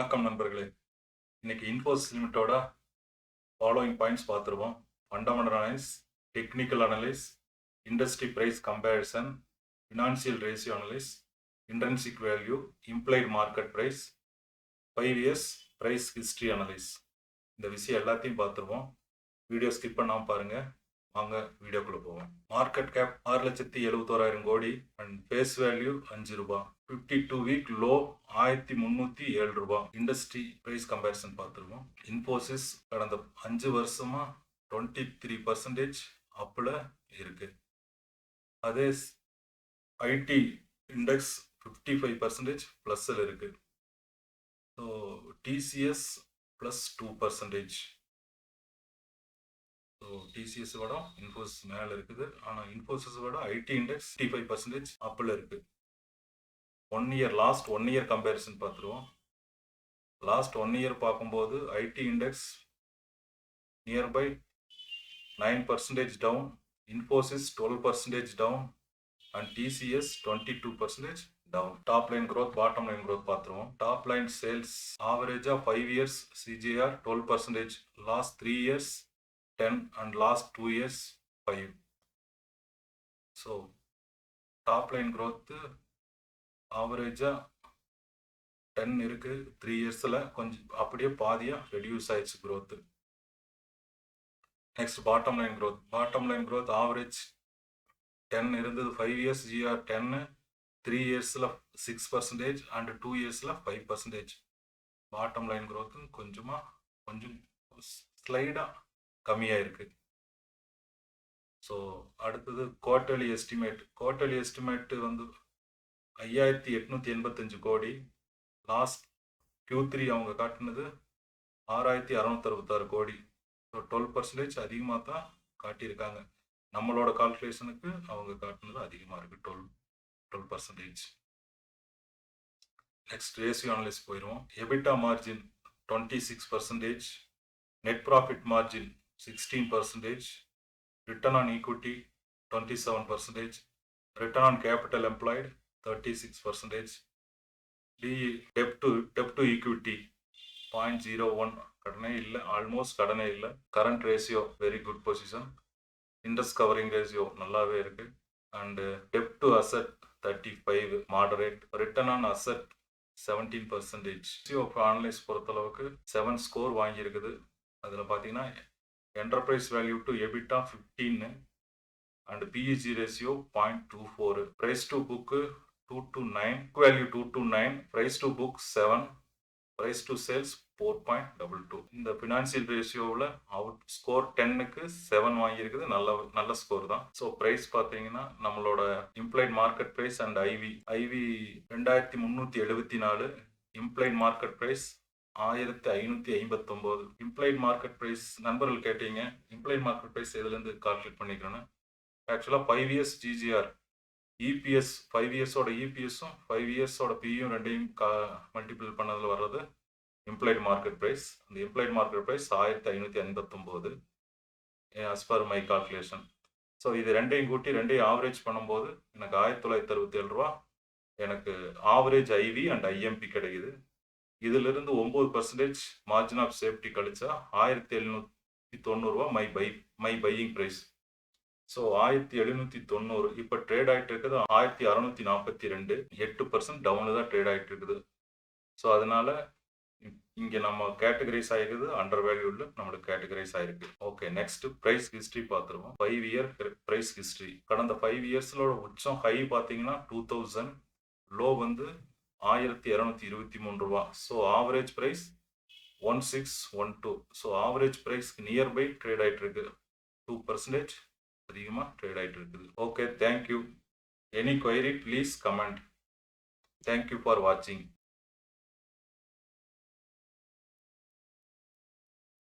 வணக்கம் நண்பர்களே. இன்னைக்கு இன்ஃபோசிஸ் லிமிட்டோட ஃபாலோயிங் பாயிண்ட்ஸ் பார்த்துருவோம். Fundamental analyse, technical analyse, industry price comparison, financial ratio analyse, intrinsic value, implied market price, 5 years price history analyse. இந்த விஷயம் எல்லாத்தையும் பார்த்துருவோம். வீடியோ ஸ்கிப் பண்ணாமல் பாருங்கள். வாங்க வீடியோக்குள்ள போவோம். மார்க்கெட் கேப் 6,71,000 கோடி அண்ட் ஃபேஸ் வேல்யூ 5 ரூபாய். 52 வீக் லோ 1307 ரூபாய். இண்டஸ்ட்ரி பிரைஸ் கம்பேரிசன் பார்த்துருவோம். இன்ஃபோசிஸ் கடந்த 5 வருஷமா 23% அப்பில் இருக்கு. அதே ஐடி இண்டெக்ஸ் 55% ப்ளஸில் இருக்கு. So TCS plus 2%. So TCS விட இன்ஃபோசிஸ் மேலே இருக்குது. ஆனால் இன்ஃபோசிஸ் விட ஐடி இண்டெக்ஸ் 55% அப்பில் இருக்குது. லாஸ்ட் ஒன் இயர் கம்பேரிசன் பார்த்துருவோம். லாஸ்ட் 1 இயர் பார்க்கும்போது IT index nearby 9% down, Infosys 12% down and TCS 22% down. Top line growth, bottom line growth பார்த்துருவோம். டாப் லைன் சேல்ஸ் ஆவரேஜாக 5 years CAGR 12%, last 3 years 10 and last 2 years 5. So top line growth ஆவரேஜா 10 இருக்கு. 3 இயர்ஸ்ல கொஞ்சம் அப்படியே பாதியா reduce ஆயிடுச்சு growth. Next bottom line growth average 10 இருந்தது. 5 years GR 10, 3 இயர்ஸ்ல 6% அண்ட் 2 இயர்ஸ்ல 5%. பாட்டம் லைன் growth கொஞ்சம் ஸ்லைடா கம்மியாக இருக்கு. ஸோ அடுத்தது குவார்டர்லி எஸ்டிமேட் வந்து 5,885 கோடி. லாஸ்ட் Q3 அவங்க காட்டினது 6,666 கோடி. ஸோ 12% அதிகமாக தான் காட்டியிருக்காங்க. நம்மளோட கால்குலேஷனுக்கு அவங்க காட்டினது அதிகமாக இருக்கு, 12%. நெக்ஸ்ட் ரேஷியோ அனலைஸ் போயிடுவோம். EBITDA margin 26%, net profit margin 16%, return on equity 27%, return on capital employed 36%, debt to equity 0.01, கடனே இல்லை, ஆல்மோஸ்ட் கடனே இல்லை. Current ratio very good position. Interest covering ratio நல்லாவே இருக்கு. And dept to asset 35 moderate. Return on asset 17%. Analyse பொறுத்தளவுக்கு 7 score வாங்கியிருக்குது. அதில் பார்த்தீங்கன்னா enterprise value to EBITDA 15 and PEG ratio 0.24, price to book 2 to 9, value 2 to 9, price to book 7, price to sales 4.22. இந்த financial ரேஷியோவில் out score 10க்கு 7 வாங்கியிருக்குது. நல்ல score தான். So price பார்த்தீங்கன்னா நம்மளோட implied market price and IV 2374, implied market price 1559. Implied market price நண்பர்கள் கேட்டீங்க, implied market price எதுலேருந்து calculate பண்ணிக்கிறேன்னு. ஆக்சுவலாக 5 இயர்ஸ் ஜிஜிஆர் இபிஎஸ், 5 இயர்ஸோட இபிஎஸும் 5 இயர்ஸோட பியும் ரெண்டையும் மல்டிபிள் பண்ணதில் வர்றது இம்ப்ளைட் மார்க்கெட் ப்ரைஸ். அந்த implied market price 1559 as per my calculation. So இது ரெண்டையும் கூட்டி ரெண்டையும் ஆவரேஜ் பண்ணும்போது எனக்கு 1967 ரூபா எனக்கு ஆவரேஜ் ஐவி அண்ட் ஐஎம்பி கிடைக்குது. இதிலிருந்து 9% மார்ஜின் ஆஃப் சேஃப்டி கழிச்சா 1790 ரூபா மை பையிங் ப்ரைஸ். ஸோ 1790 இப்போ ட்ரேட் ஆகிட்டு இருக்குது 1642, 8% டவுனு தான் ட்ரேட் ஆகிட்டு இருக்குது. ஸோ அதனால இங்கே நம்ம கேட்டகரைஸ் ஆகிருக்குது, அண்டர் வேல்யூல நம்மளுக்கு கேட்டகரைஸ் ஆகிருக்கு. ஓகே, நெக்ஸ்ட் ப்ரைஸ் ஹிஸ்ட்ரி பார்த்துருவோம். 5 இயர் ப்ரைஸ் ஹிஸ்ட்ரி. கடந்த 5 இயர்ஸோட உச்சம் ஹை பார்த்தீங்கன்னா 2000, லோ வந்து 1223 ரூபா. So average price 1612. So average ப்ரைஸ்க்கு நியர்பை ட்ரேட் ஆகிட்டு இருக்கு. 2% அதிகமாக ட்ரேட் ஆகிட்டு இருக்குது. Okay, thank you. Any query please comment. Thank you for வாட்சிங்.